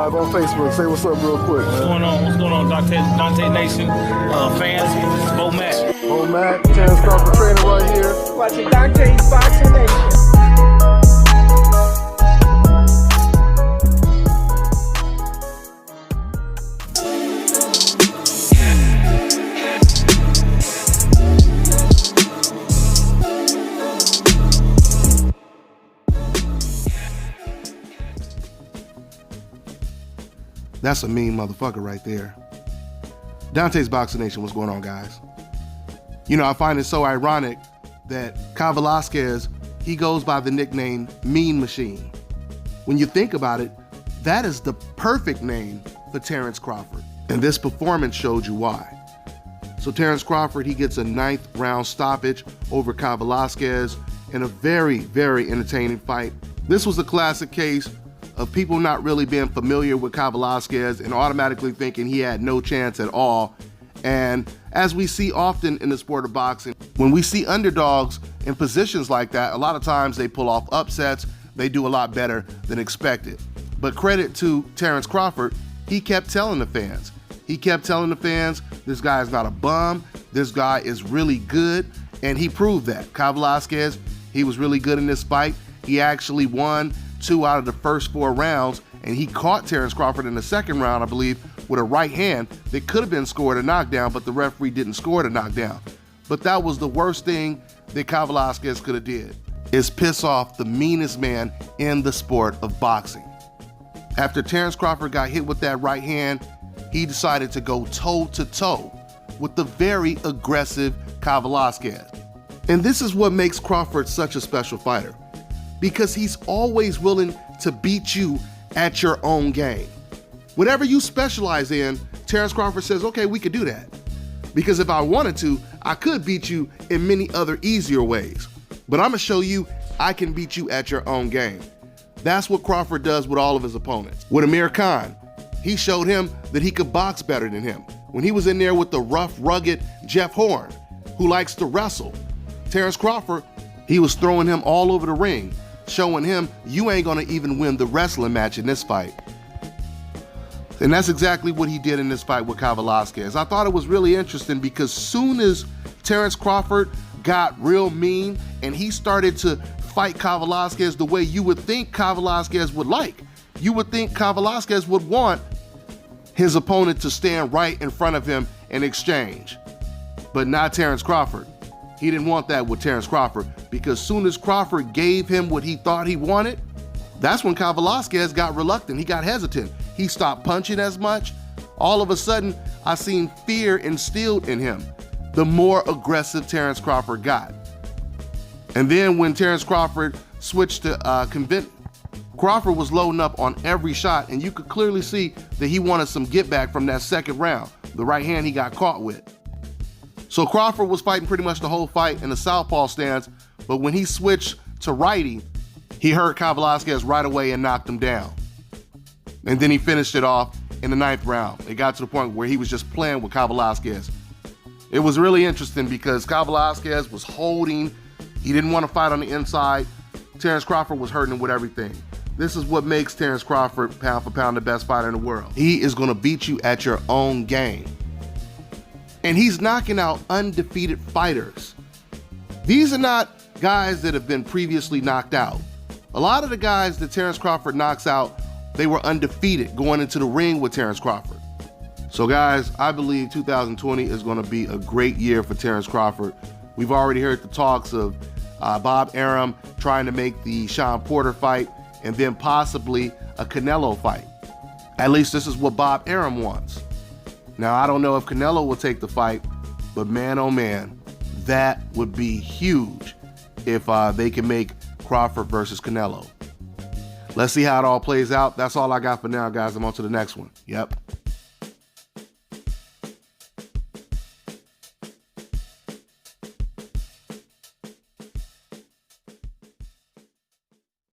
live on Facebook. Say what's up real quick, man. What's going on? What's going on, Dante Nation fans? Bo Matt. Bo Matt, Terence Crawford training right here. Watching Dante's Boxing Nation. That's a mean motherfucker right there. Dante's Boxing Nation, what's going on, guys? You know, I find it so ironic that Kavaliauskas, he goes by the nickname Mean Machine. When you think about it, that is the perfect name for Terence Crawford. And this performance showed you why. So Terence Crawford, he gets a 9th round stoppage over Kavaliauskas in a very, very entertaining fight. This was a classic case of people not really being familiar with Kavaliauskas and automatically thinking he had no chance at all. And as we see often in the sport of boxing, when we see underdogs in positions like that, a lot of times they pull off upsets, they do a lot better than expected. But credit to Terence Crawford, he kept telling the fans. He kept telling the fans, this guy is not a bum, this guy is really good, and he proved that. Kavaliauskas, he was really good in this fight. He actually won 2 out of the first 4 rounds, and he caught Terence Crawford in the second round, I believe, with a right hand that could have been scored a knockdown, but the referee didn't score the knockdown. But that was the worst thing that Kavaliauskas could have did, is piss off the meanest man in the sport of boxing. After Terence Crawford got hit with that right hand, he decided to go toe-to-toe with the very aggressive Kavaliauskas. And this is what makes Crawford such a special fighter, because he's always willing to beat you at your own game. Whatever you specialize in, Terence Crawford says, okay, we could do that. Because if I wanted to, I could beat you in many other easier ways. But I'm gonna show you I can beat you at your own game. That's what Crawford does with all of his opponents. With Amir Khan, he showed him that he could box better than him. When he was in there with the rough, rugged Jeff Horn, who likes to wrestle, Terence Crawford, he was throwing him all over the ring, showing him you ain't gonna even win the wrestling match in this fight. And that's exactly what he did in this fight with Kavaliauskas. I thought it was really interesting because soon as Terence Crawford got real mean and he started to fight Kavaliauskas the way you would think Kavaliauskas would like. You would think Kavaliauskas would want his opponent to stand right in front of him and exchange. But not Terence Crawford. He didn't want that with Terence Crawford, because soon as Crawford gave him what he thought he wanted, that's when Kavaliauskas got reluctant. He got hesitant. He stopped punching as much. All of a sudden, I seen fear instilled in him the more aggressive Terence Crawford got. And then when Terence Crawford switched to convince, Crawford was loading up on every shot, and you could clearly see that he wanted some get back from that second round, the right hand he got caught with. So Crawford was fighting pretty much the whole fight in the southpaw stance, but when he switched to righty, he hurt Kavaliauskas right away and knocked him down. And then he finished it off in the 9th round. It got to the point where he was just playing with Kavaliauskas. It was really interesting because Kavaliauskas was holding. He didn't want to fight on the inside. Terence Crawford was hurting him with everything. This is what makes Terence Crawford pound for pound the best fighter in the world. He is going to beat you at your own game. And he's knocking out undefeated fighters. These are not guys that have been previously knocked out. A lot of the guys that Terence Crawford knocks out, they were undefeated going into the ring with Terence Crawford. So guys, I believe 2020 is going to be a great year for Terence Crawford. We've already heard the talks of Bob Arum trying to make the Sean Porter fight and then possibly a Canelo fight. At least this is what Bob Arum wants. Now, I don't know if Canelo will take the fight, but man, oh man, that would be huge if they can make Crawford versus Canelo. Let's see how it all plays out. That's all I got for now, guys. I'm on to the next one. Yep.